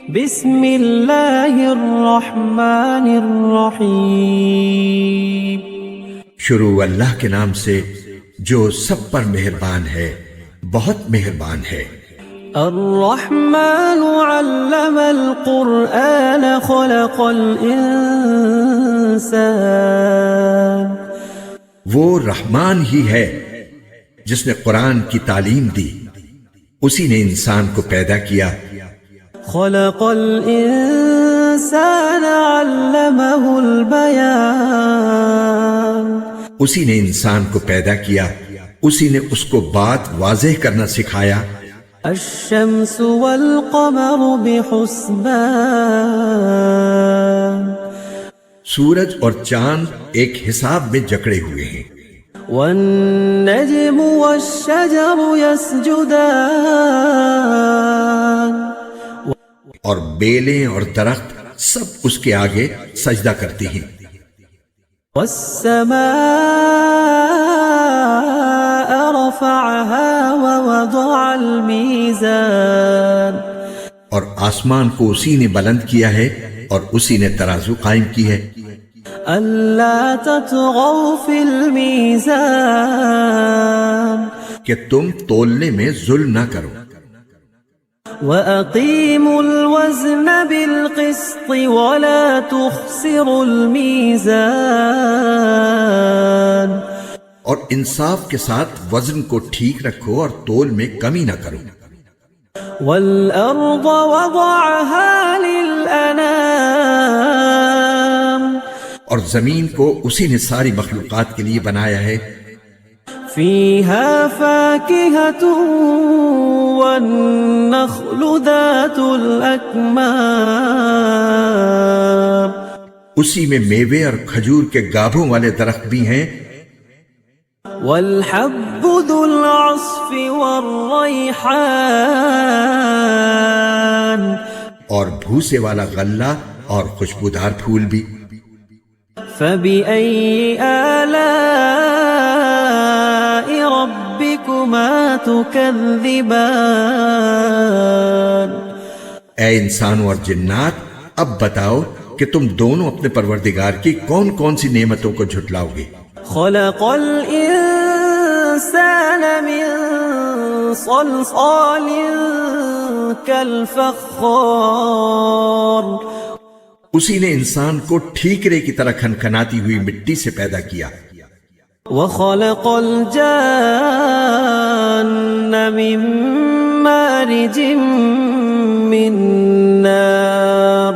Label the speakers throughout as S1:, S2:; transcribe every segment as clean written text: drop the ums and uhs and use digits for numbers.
S1: بسم اللہ الرحمن الرحیم۔
S2: شروع اللہ کے نام سے جو سب پر مہربان ہے، بہت مہربان ہے۔
S1: الرحمن علم القرآن خلق الانسان۔
S2: وہ رحمان ہی ہے جس نے قرآن کی تعلیم دی، اسی نے انسان کو پیدا کیا۔
S1: خلق الانسان علمہ البیان۔
S2: اسی نے انسان کو پیدا کیا، اسی نے اس کو بات واضح کرنا سکھایا۔
S1: الشمس والقمر بحسبان۔
S2: سورج اور چاند ایک حساب میں جکڑے ہوئے ہیں۔
S1: والنجم والشجر يسجدان۔
S2: اور بیلیں اور درخت سب اس کے آگے سجدہ کرتی ہیں۔
S1: والسماء رفعها ووضع الميزان۔
S2: اور آسمان کو اسی نے بلند کیا ہے اور اسی نے ترازو قائم کی ہے۔
S1: ألا تطغوا في الميزان۔
S2: کہ تم تولنے میں ظلم نہ کرو۔
S1: وَأَقِيمُوا الْوَزْنَ بِالْقِسْطِ وَلَا تُخْسِرُوا الْمِيزَانَ۔
S2: اور انصاف کے ساتھ وزن کو ٹھیک رکھو اور تول میں کمی نہ کرو۔
S1: وَالْأَرْضَ وَضَعَهَا لِلْأَنَامِ۔
S2: اور زمین کو اسی نے ساری مخلوقات کے لیے بنایا ہے۔
S1: فِيهَا فَاكِهَةٌ وَالنَّخْلُ ذَاتُ الْأَكْمَامِ۔
S2: اسی میں میوے اور کھجور کے گابھوں والے درخت بھی ہیں۔
S1: وَالْحَبُّ ذُو الْعَصْفِ وَالرَّيْحَانِ۔
S2: اور بھوسے والا غلہ اور خوشبودار پھول بھی۔
S1: فَبِأَيِّ آلَاءِ رَبِّكُمَا تُكَذِّبَانِ۔
S2: اے انسانوں اور جنات، اب بتاؤ کہ تم دونوں اپنے پروردگار کی کون کون سی نعمتوں کو جھٹلاؤ گے۔
S1: خلق الانسان من صلصال كالفخار۔
S2: اسی نے انسان کو ٹھیکرے کی طرح کھنکھناتی ہوئی مٹی سے پیدا کیا۔
S1: وخلق الجان من مارج من نار۔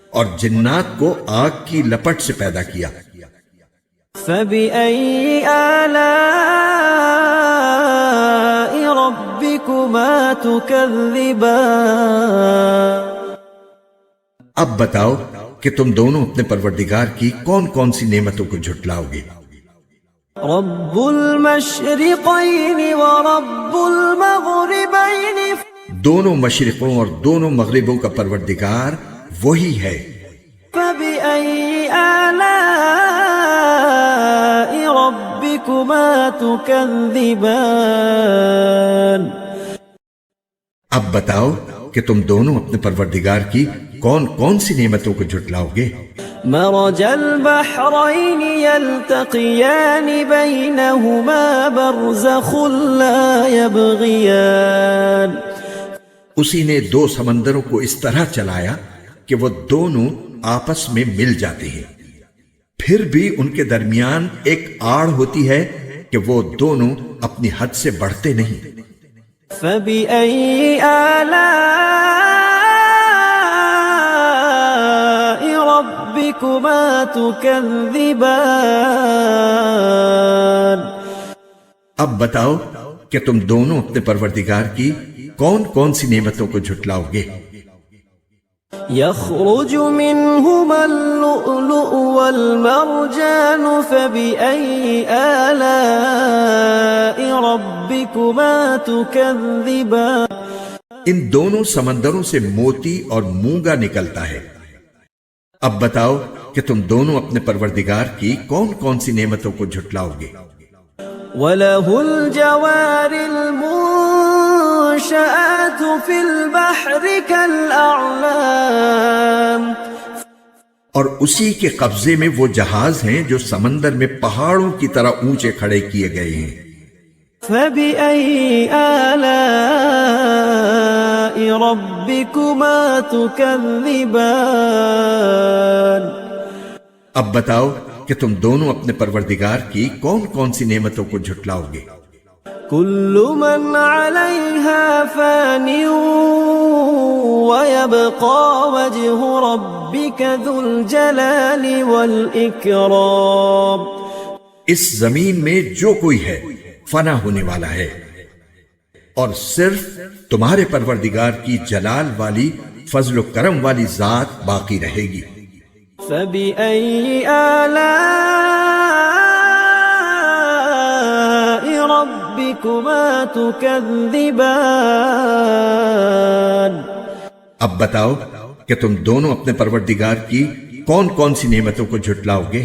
S2: اور جنات کو آگ کی لپٹ سے پیدا کیا۔
S1: فَبِأَيِّ آلَاءِ رَبِّكُمَا تُكَذِّبَانِ۔
S2: اب بتاؤ کہ تم دونوں اپنے پروردگار کی کون کون سی نعمتوں کو جھٹلاؤ گے۔
S1: رب المشرقین ورب المغربین۔
S2: دونوں مشرقوں اور دونوں مغربوں کا پروردگار وہی ہے۔
S1: فَبِأَيِّ آلَاءِ رَبِّكُمَا تُكَذِّبَانِ۔
S2: اب بتاؤ کہ تم دونوں اپنے پروردگار کی کون کون سی نعمتوں کو جھٹلاؤ گے۔
S1: مرج البحرین یلتقیان بینہما برزخ لا یبغیان۔
S2: اسی نے دو سمندروں کو اس طرح چلایا کہ وہ دونوں آپس میں مل جاتے ہیں، پھر بھی ان کے درمیان ایک آڑ ہوتی ہے کہ وہ دونوں اپنی حد سے بڑھتے نہیں۔
S1: فَبِأَيِّ آلَاءِ رَبِّكُمَا تُكَذِّبَانِ۔
S2: اب بتاؤ کہ تم دونوں اپنے پروردگار کی کون کون سی نعمتوں کو جھٹلاؤ گے۔
S1: يخرج منهما اللؤلؤ والمرجان فبأي آلاء ربكما تكذبان۔
S2: ان دونوں سمندروں سے موتی اور مونگا نکلتا ہے۔ اب بتاؤ کہ تم دونوں اپنے پروردگار کی کون کون سی نعمتوں کو جھٹلاؤ گے۔
S1: وَلَهُ الْجَوَارِ الْمُنشَآتُ والمنشآت في البحر كالأعلام
S2: اور اسی کے قبضے میں وہ جہاز ہیں جو سمندر میں پہاڑوں کی طرح اونچے کھڑے کیے گئے ہیں۔
S1: فبأي آلاء ربكما تكذبان
S2: اب بتاؤ کہ تم دونوں اپنے پروردگار کی کون کون سی نعمتوں کو جھٹلاؤ گے؟
S1: كل من عليها فان ويبقى وجه ربك ذو الجلال والإكرام
S2: اس زمین میں جو کوئی ہے فنا ہونے والا ہے، اور صرف تمہارے پروردگار کی جلال والی فضل و کرم والی ذات باقی رہے گی۔
S1: فبأي آلاء ربكما تكذبان
S2: اب بتاؤ کہ تم دونوں اپنے پروردگار کی کون کون سی نعمتوں کو جھٹلاؤ گے؟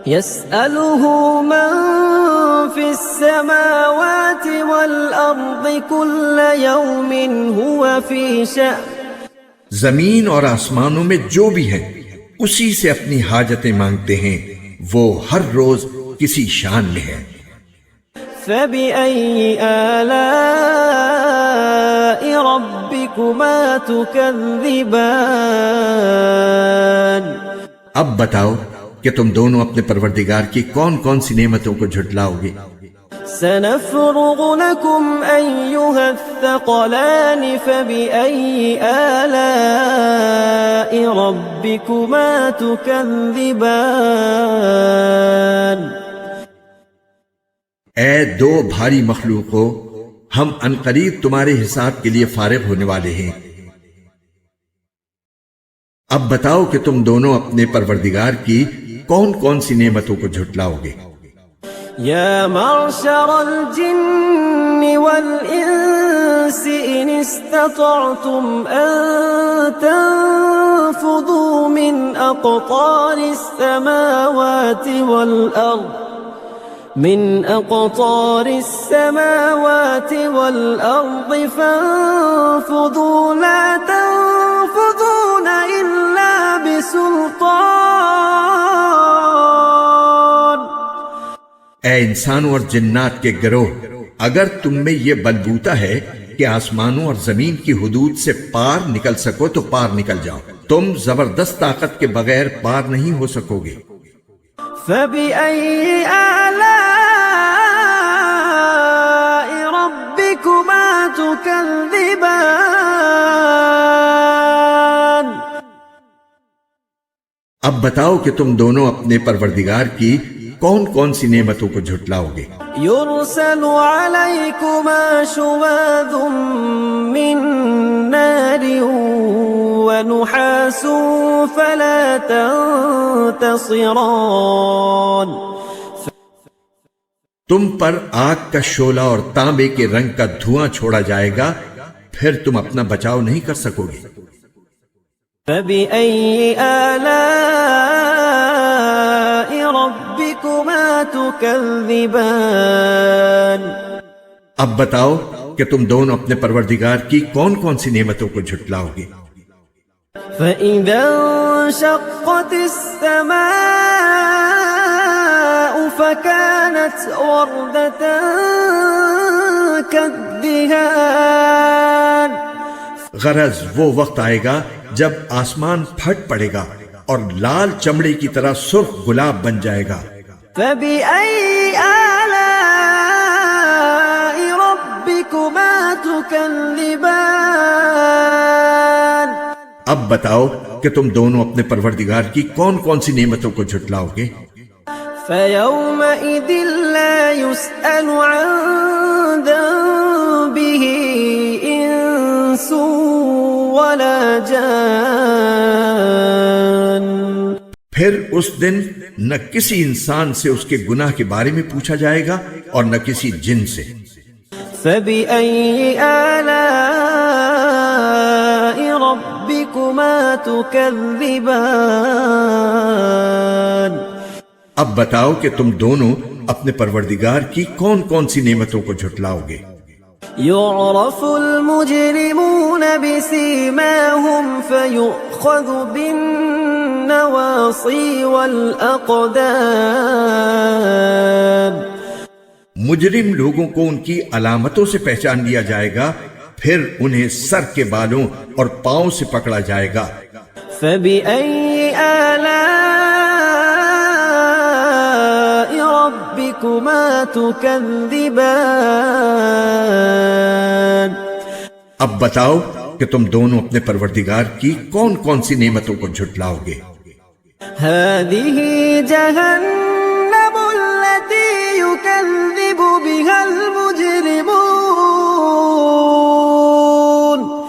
S1: يسأله من في السماوات والأرض كل يوم هو في شأن
S2: زمین اور آسمانوں میں جو بھی ہیں اسی سے اپنی حاجتیں مانگتے ہیں، وہ ہر روز کسی شان میں ہے۔
S1: فبأي آلاء ربكما تكذبان
S2: اب بتاؤ کہ تم دونوں اپنے پروردگار کی کون کون سی نعمتوں کو جھٹلاؤ گے؟
S1: سنفرغ لكم أيها الثقلان فبأي آلاء ربكما تكذبان
S2: اے دو بھاری مخلوقوں، ہم عنقریب تمہارے حساب کے لیے فارغ ہونے والے ہیں۔ اب بتاؤ کہ تم دونوں اپنے پروردگار کی کون کون سی نعمتوں کو جھٹلاؤ گے؟
S1: يا معشر الجن والإنس إن استطعتم أن تنفذوا من أقطار السماوات والأرض فانفذوا لا تنفذون إلا بسلطان
S2: اے انسانوں اور جنات کے گروہ، اگر تم میں یہ بلبوتا ہے کہ آسمانوں اور زمین کی حدود سے پار نکل سکو تو پار نکل جاؤ، تم زبردست طاقت کے بغیر پار نہیں ہو سکو گے۔
S1: فبأي آلاء ربكما تكذبان
S2: اب بتاؤ کہ تم دونوں اپنے پروردگار کی کون کون سی نعمتوں کو جھٹلاؤ گے؟
S1: يرسل عليكما شواظ من نار ونحاس فلا تنتصران
S2: تم پر آگ کا شعلہ اور تانبے کے رنگ کا دھواں چھوڑا جائے گا، پھر تم اپنا بچاؤ نہیں کر سکو گے۔
S1: فبأي آلاء ربكما تكذبان
S2: اب بتاؤ کہ تم دونوں اپنے پروردگار کی کون کون سی نعمتوں کو جھٹلاؤ گے؟
S1: فإذا انشقت السماء فكانت وردة كالدهان
S2: غرض وہ وقت آئے گا جب آسمان پھٹ پڑے گا اور لال چمڑے کی طرح سرخ گلاب بن جائے گا۔
S1: فبأي آلاء ربكما تكذبان
S2: اب بتاؤ کہ تم دونوں اپنے پروردگار کی کون کون سی نعمتوں کو جھٹلاؤ گے؟
S1: فيومئذ لا يسأل عن ذنبه إنس ولا جان
S2: پھر اس دن نہ کسی انسان سے اس کے گناہ کے بارے میں پوچھا جائے گا اور نہ کسی جن سے۔
S1: فبأي آلاء ربكما تكذبان
S2: اب بتاؤ کہ تم دونوں اپنے پروردگار کی کون کون سی نعمتوں کو جھٹلاؤ گے؟
S1: يعرف المجرمون بسيماهم فيؤخذ بالنواصي والأقدام.
S2: مجرم لوگوں کو ان کی علامتوں سے پہچان لیا جائے گا، پھر انہیں سر کے بالوں اور پاؤں سے پکڑا جائے گا.
S1: فبأي آلاء ربكما تكذبان.
S2: اب بتاؤ کہ تم دونوں اپنے پروردگار کی کون کون سی نعمتوں کو جھٹلاؤ گے.
S1: هذه جهنم التي يكذب بها المجرمون.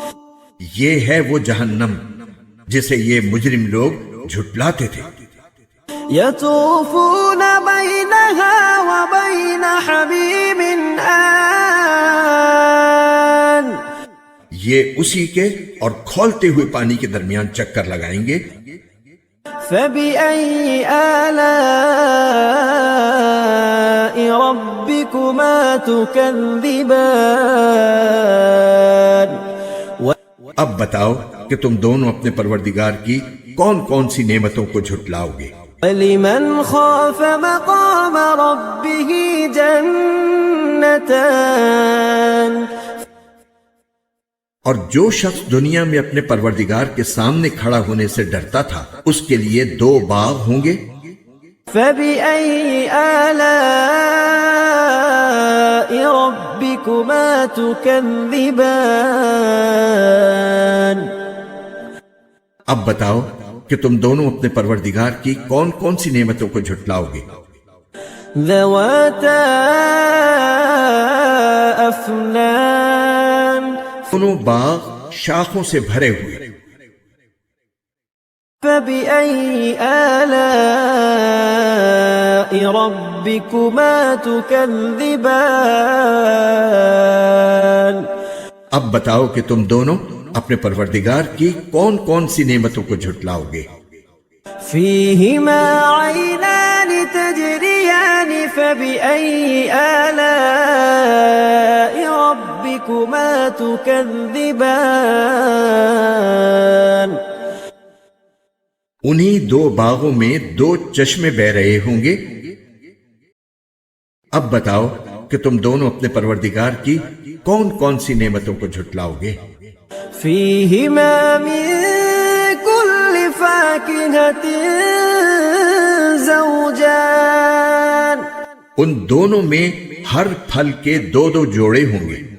S2: یہ ہے وہ جہنم جسے یہ مجرم لوگ جھٹلاتے تھے.
S1: يطوفون بينها وبين حميم آن.
S2: یہ اسی کے اور کھولتے ہوئے پانی کے درمیان چکر لگائیں گے.
S1: فبأي آلاء ربكما تكذبان.
S2: اب بتاؤ کہ تم دونوں اپنے پروردگار کی کون کون سی نعمتوں کو جھٹلاؤ گے.
S1: وَلِمَنْ خَافَ مَقَامَ رَبِّهِ جَنَّتَانِ.
S2: اور جو شخص دنیا میں اپنے پروردگار کے سامنے کھڑا ہونے سے ڈرتا تھا اس کے لیے 2 باغ ہوں گے.
S1: فَبِأَيِّ آلَاءِ رَبِّكُمَا تُكَذِّبَانِ.
S2: اب بتاؤ کہ تم دونوں اپنے پروردگار کی کون کون سی نعمتوں کو جھٹلاؤ گے.
S1: ذَوَاتَا أَفْنَانٍ.
S2: دونوں باغ شاخوں سے بھرے ہوئے.
S1: فَبِأَيِّ آلَاءِ رَبِّكُمَا تُكَذِّبَانِ.
S2: اب بتاؤ کہ تم دونوں اپنے پروردگار کی کون کون سی نعمتوں کو جھٹلاؤ گے.
S1: فِيهِمَا عَيْنَانِ تَجْرِيَانِ فَبِأَيِّ آلَاءِ رَبِّكُمَا تُكَذِّبَانِ.
S2: انہی 2 باغوں میں 2 چشمے بہ رہے ہوں گے. اب بتاؤ کہ تم دونوں اپنے پروردگار کی کون کون سی نعمتوں کو جھٹلاؤ گے.
S1: فِيهِمَا مِن كُلِّ فَاكِهَةٍ زَوْجَانِ.
S2: ان دونوں میں ہر پھل کے 2 جوڑے ہوں گے.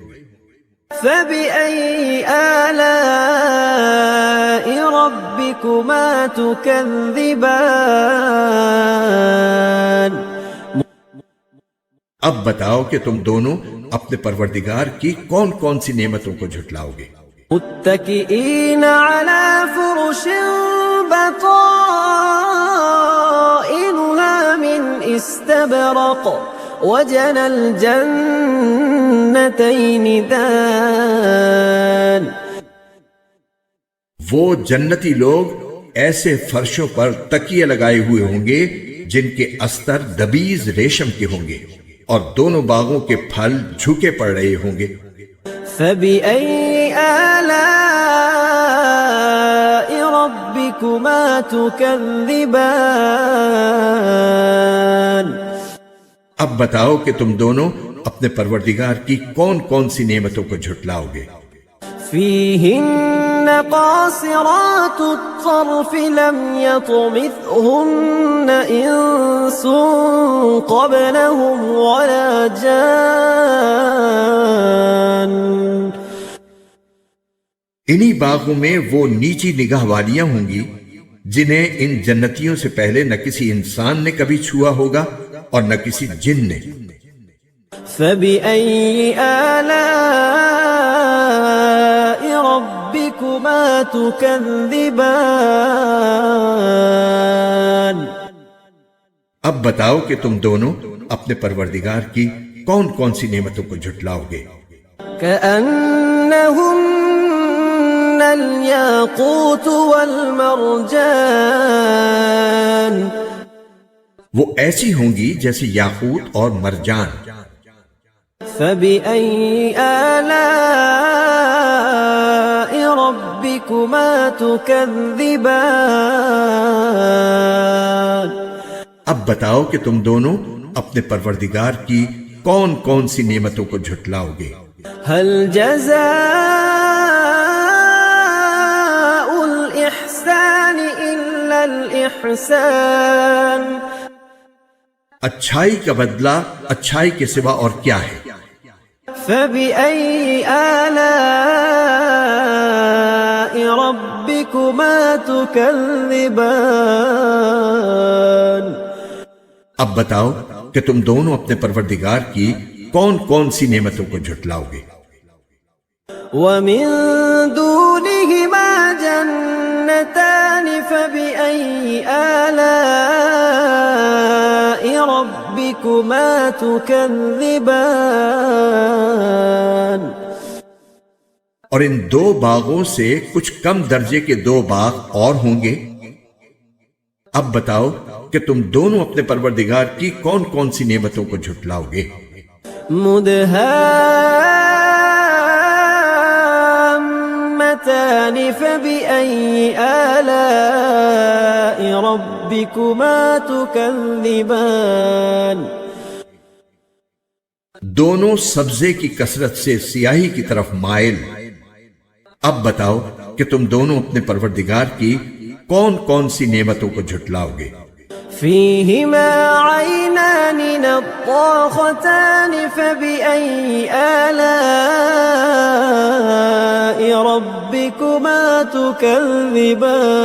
S1: فَبِأَيِّ آلَاءِ رَبِّكُمَا تُكَذِّبَانِ.
S2: اب بتاؤ کہ تم دونوں اپنے پروردگار کی کون کون سی نعمتوں کو جھٹلاؤ گے.
S1: متكئين على فرش بطائنها من استبرق وجنى الجنتين دان.
S2: وہ جنتی لوگ ایسے فرشوں پر تکیے لگائے ہوئے ہوں گے جن کے استر دبیز ریشم کے ہوں گے اور دونوں باغوں کے پھل جھکے پڑ رہے ہوں گے.
S1: فَبِأَيِّ آلَاءِ رَبِّكُمَا تُكَذِّبَانِ.
S2: اب بتاؤ کہ تم دونوں اپنے پروردگار کی کون کون سی نعمتوں کو جھٹلاؤ گے.
S1: فِيهِنَّ قَاصِرَاتُ الطَّرْفِ لَمْ يَطْمِثْهُنَّ إِنسٌ قَبْلَهُمْ وَلَا جَانٌّ.
S2: انہی باغوں میں وہ نیچی نگاہ والیاں ہوں گی جنہیں ان جنتیوں سے پہلے نہ کسی انسان نے کبھی چھوا ہوگا اور نہ کسی جن نے.
S1: فَبِأَيِّ آلَاءِ رَبِّكُمَا تُكَذِّبَانِ.
S2: اب بتاؤ کہ تم دونوں اپنے پروردگار کی کون کون سی نعمتوں کو جھٹلاؤ گے.
S1: كَأَنَّهُنَّ الْيَاقُوتُ وَالْمَرْجَانُ.
S2: وہ ایسی ہوں گی جیسے یاقوت اور مرجان.
S1: فبأي آلاء ربكما تكذبان
S2: اب بتاؤ کہ تم دونوں اپنے پروردگار کی کون کون سی نعمتوں کو جھٹلاؤ گے؟
S1: هل جزاء الإحسان إلا الإحسان
S2: اچھائی کا بدلہ اچھائی کے سوا اور کیا ہے؟
S1: فبأي آلاء ربكما تكذبان
S2: اب بتاؤ کہ تم دونوں اپنے پروردگار کی کون کون سی نعمتوں کو جھٹلاؤ گے؟
S1: ومن دونهما جنتان فبأي آلاء ربكما تكذبان
S2: اور ان دو باغوں سے کچھ کم درجے کے دو باغ اور ہوں گے۔ اب بتاؤ کہ تم دونوں اپنے پروردگار کی کون کون سی نعمتوں کو جھٹلاؤ گے؟
S1: مدهامتان فبأي آلاء ربكما تكذبان
S2: دونوں سبزے کی کثرت سے سیاہی کی طرف مائل۔ اب بتاؤ کہ تم دونوں اپنے پروردگار کی کون کون سی نعمتوں کو جھٹلاؤ گے؟
S1: فيهما عينان نضاختان فبأي آلاء ربكما تكذبان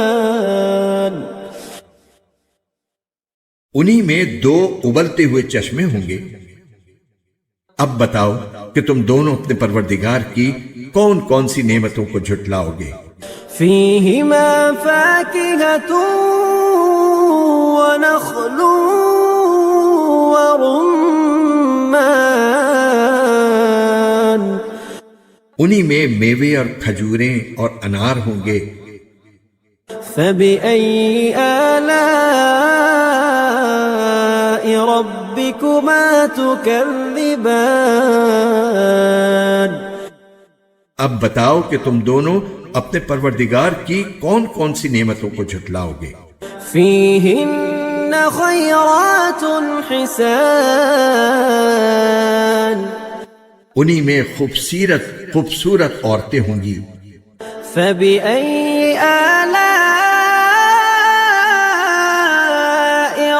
S2: انہی میں دو ابلتے ہوئے چشمے ہوں گے۔ اب بتاؤ کہ تم دونوں اپنے پروردگار کی کون کون سی نعمتوں کو جھٹلاؤ گے؟
S1: فيهما فاكهة ونخل ورمان
S2: انہی میں میوے اور کھجوریں اور انار ہوں گے۔
S1: فبأي آلاء ربكما تكذبان
S2: اب بتاؤ کہ تم دونوں اپنے پروردگار کی کون کون سی نعمتوں کو جھٹلاؤ گے؟
S1: فيهن خيرات حسان
S2: انہی میں خوبصورت عورتیں ہوں گی۔
S1: فبأي آلاء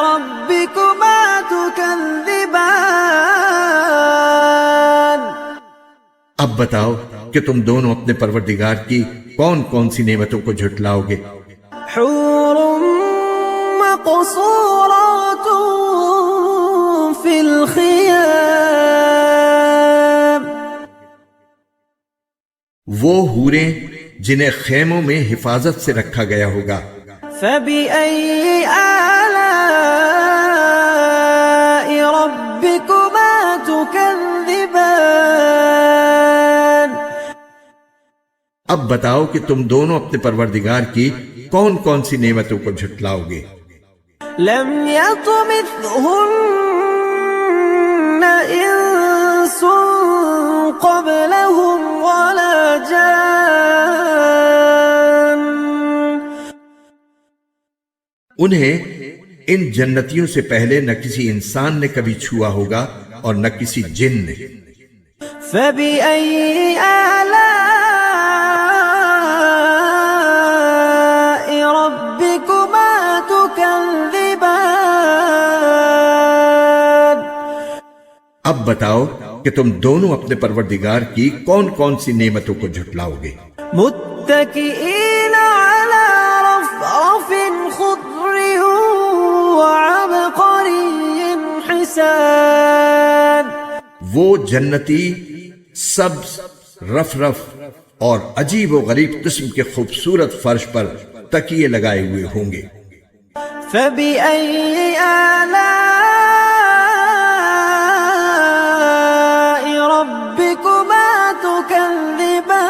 S1: ربكما تكذبان
S2: اب بتاؤ کہ تم دونوں اپنے پروردگار کی کون کون سی نعمتوں کو جھٹلاؤ گے؟
S1: حور مقصورات في الخيام
S2: وہ حوریں جنہیں خیموں میں حفاظت سے رکھا گیا ہوگا۔
S1: فبأي آلاء ربكما تكذبان
S2: اب بتاؤ کہ تم دونوں اپنے پروردگار کی کون کون سی نعمتوں کو جھٹلاؤ گے؟
S1: لم يطمثهن انس قبلهم ولا جان
S2: انہیں ان جنتیوں سے پہلے نہ کسی انسان نے کبھی چھوا ہوگا اور نہ کسی جن نے۔
S1: فبأي آلاء ربكما تكذبان
S2: اب بتاؤ کہ تم دونوں اپنے پروردگار کی کون کون سی نعمتوں کو جھٹلاؤ گے؟
S1: متكئين على رفرف خضر وعبقري حسان
S2: وہ جنتی سبز رف اور عجیب و غریب قسم کے خوبصورت فرش پر تکیے لگائے ہوئے ہوں گے۔
S1: فبأي آلاء ربكما تكذبان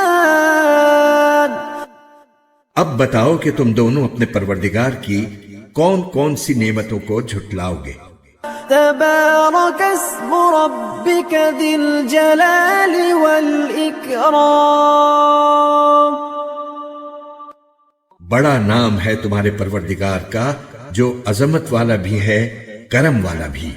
S2: اب بتاؤ کہ تم دونوں اپنے پروردگار کی کون کون سی نعمتوں کو جھٹلاؤ گے؟
S1: تبارك اسم ربك ذي الجلال والإكرام.
S2: بڑا نام ہے تمہارے پروردگار کا جو عظمت والا بھی ہے، کرم والا بھی.